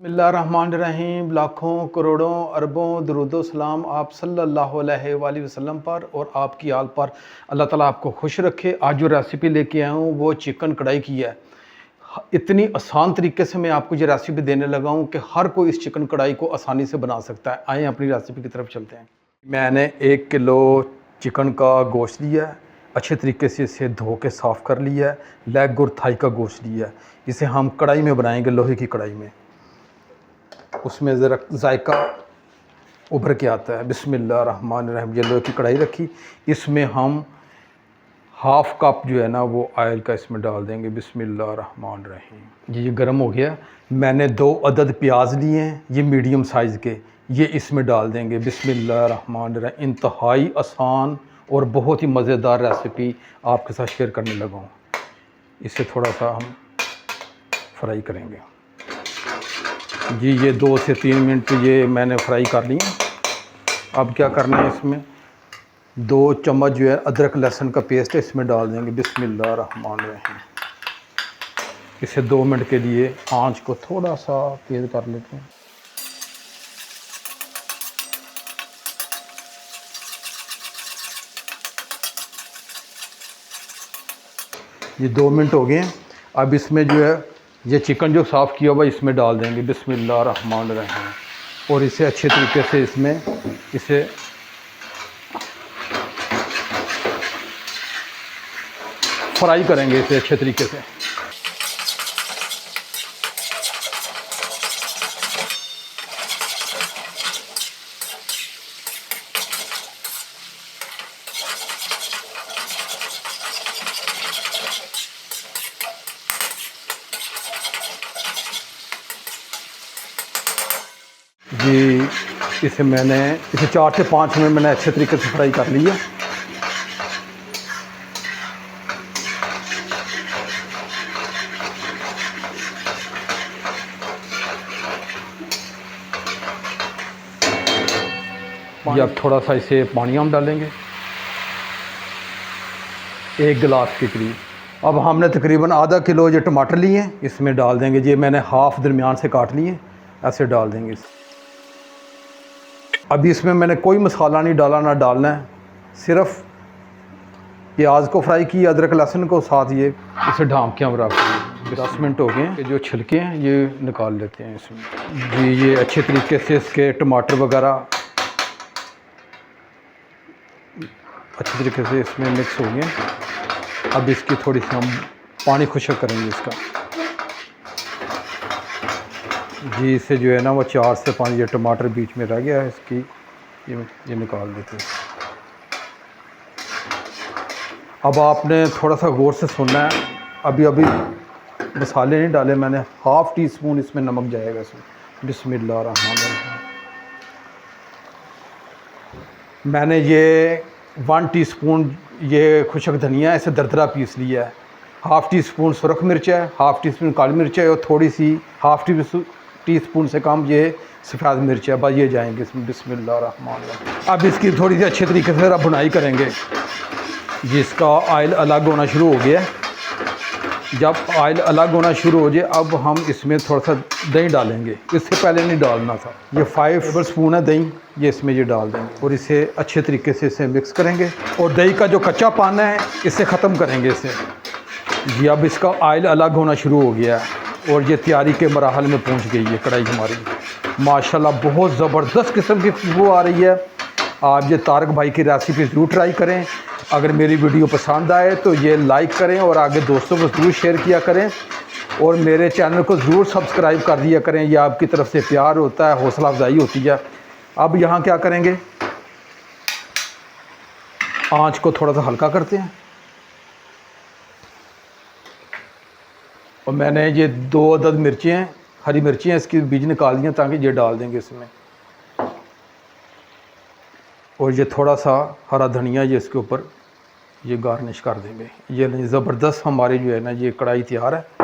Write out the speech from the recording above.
बिस्मिल्लाहिर्रहमानिर्रहीम। लाखों करोड़ों अरबों दरूदो सलाम आप सल्लल्लाहु अलैहि वसल्लम पर और आपकी आल पर। अल्लाह ताला आपको खुश रखे। आज जो रेसिपी लेके आया हूँ वो चिकन कढ़ाई की है। इतनी आसान तरीके से मैं आपको ये रेसिपी देने लगा हूँ कि हर कोई इस चिकन कढ़ाई को आसानी से बना सकता है। आएँ अपनी रेसिपी की तरफ चलते हैं। मैंने 1 किलो चिकन का गोश्त लिया है, अच्छे तरीके से इसे धो के साफ़ कर लिया है। लेग और थाई का गोश्त लिया है। इसे हम कढ़ाई में बनाएंगे, लोहे की कढ़ाई में। उसमें ज़रा जायका उभर के आता है। बिस्मिल्लाहिर्रहमानिर्रहीम। ये लोहे की कढ़ाई रखी, इसमें हम हाफ़ कप जो है ना वो ऑयल का इसमें डाल देंगे। बिस्मिल्लाहिर्रहमानिर्रहीम। ये गर्म हो गया। मैंने 2 अदद प्याज लिए हैं, ये मीडियम साइज़ के, ये इसमें डाल देंगे। बिस्मिल्लाहिर्रहमानिर्रहीम। इंतहाई आसान और बहुत ही मज़ेदार रेसिपी आपके साथ शेयर करने लगा हूँ। इसे थोड़ा सा हम फ्राई करेंगे जी। ये 2 से 3 मिनट ये मैंने फ्राई कर लिए। अब क्या करना है, इसमें 2 चम्मच जो है अदरक लहसुन का पेस्ट है इसमें डाल देंगे। बिस्मिल्लाहिर्रहमानिर्रहीम। इसे 2 मिनट के लिए आंच को थोड़ा सा तेज़ कर लेते हैं। ये 2 मिनट हो गए हैं। अब इसमें जो है ये चिकन जो साफ़ किया हुआ इसमें डाल देंगे। बिस्मिल्लाहिर्रहमानिर्रहीम। और इसे अच्छे तरीके से इसमें इसे फ्राई करेंगे, इसे अच्छे तरीके से। जी इसे 4 से 5 मिनट मैंने अच्छे तरीके से फ्राई कर लिया। ये अब थोड़ा सा इसे पानी हम डालेंगे, 1 गिलास के करीब। अब हमने तकरीबन आधा किलो जो टमाटर लिए हैं इसमें डाल देंगे। ये मैंने हाफ़ दरमियान से काट लिए, ऐसे डाल देंगे। अभी इसमें मैंने कोई मसाला नहीं डाला, ना डालना है। सिर्फ़ प्याज को फ्राई किया, अदरक लहसुन को, साथ ये इसे ढाँप के हम रख देंगे। 10 मिनट हो गए हैं। जो छिलके हैं ये निकाल लेते हैं इसमें जी। ये अच्छे तरीके से इसके टमाटर वगैरह अच्छे तरीके से इसमें मिक्स हो गए। अब इसकी थोड़ी सी हम पानी खुशक करेंगे इसका जी। इससे जो है ना वो 4 से 5 ये टमाटर बीच में रह गया है, इसकी ये निकाल देते हैं। अब आपने थोड़ा सा गौर से सुनना है। अभी मसाले नहीं डाले मैंने। हाफ़ टी स्पून इसमें नमक जाएगा इसमें। बिस्मिल्लाहिर्रहमानिर्रहीम। मैंने ये 1 टीस्पून ये खुशक धनिया इसे दरदरा पीस लिया है। हाफ़ टी स्पून सुरख मिर्च है, हाफ़ टी स्पून काली मिर्च है और थोड़ी सी हाफ़ टी स्पून से कम ये सफ़ेद मिर्च है। बस ये जाएंगे इसमें। बिस्मिल्लाहिर्रहमानिर्रहीम। अब इसकी थोड़ी सी अच्छे तरीके से ज़रा भुनाई करेंगे। जिसका ऑयल अलग होना शुरू हो गया है। जब ऑयल अलग होना शुरू हो जाए अब हम इसमें थोड़ा सा दही डालेंगे। इससे पहले नहीं डालना था। ये 5 टेबल स्पून है दही, ये इसमें ये डाल देंगे और इसे अच्छे तरीके से इसे मिक्स करेंगे। और दही का जो कच्चा पाना है इसे ख़त्म करेंगे इसे जी। अब इसका ऑयल अलग होना शुरू हो गया है और ये तैयारी के मराहल में पहुंच गई है कढ़ाई हमारी। माशाल्लाह बहुत ज़बरदस्त किस्म की खुशबू आ रही है। आप ये तारक भाई की रेसिपी ज़रूर ट्राई करें। अगर मेरी वीडियो पसंद आए तो ये लाइक करें और आगे दोस्तों को ज़रूर शेयर किया करें और मेरे चैनल को ज़रूर सब्सक्राइब कर दिया करें। ये आपकी तरफ से प्यार होता है, हौसला अफजाई होती है। अब यहाँ क्या करेंगे, आँच को थोड़ा सा हल्का करते हैं और मैंने ये 2 अदद मिर्ची हैं, हरी मिर्ची हैं, इसकी बीज निकाल दिए ताकि ये डाल देंगे इसमें। और ये थोड़ा सा हरा धनिया ये इसके ऊपर ये गार्निश कर देंगे। ये ज़बरदस्त हमारी जो है ना ये कढ़ाई तैयार है।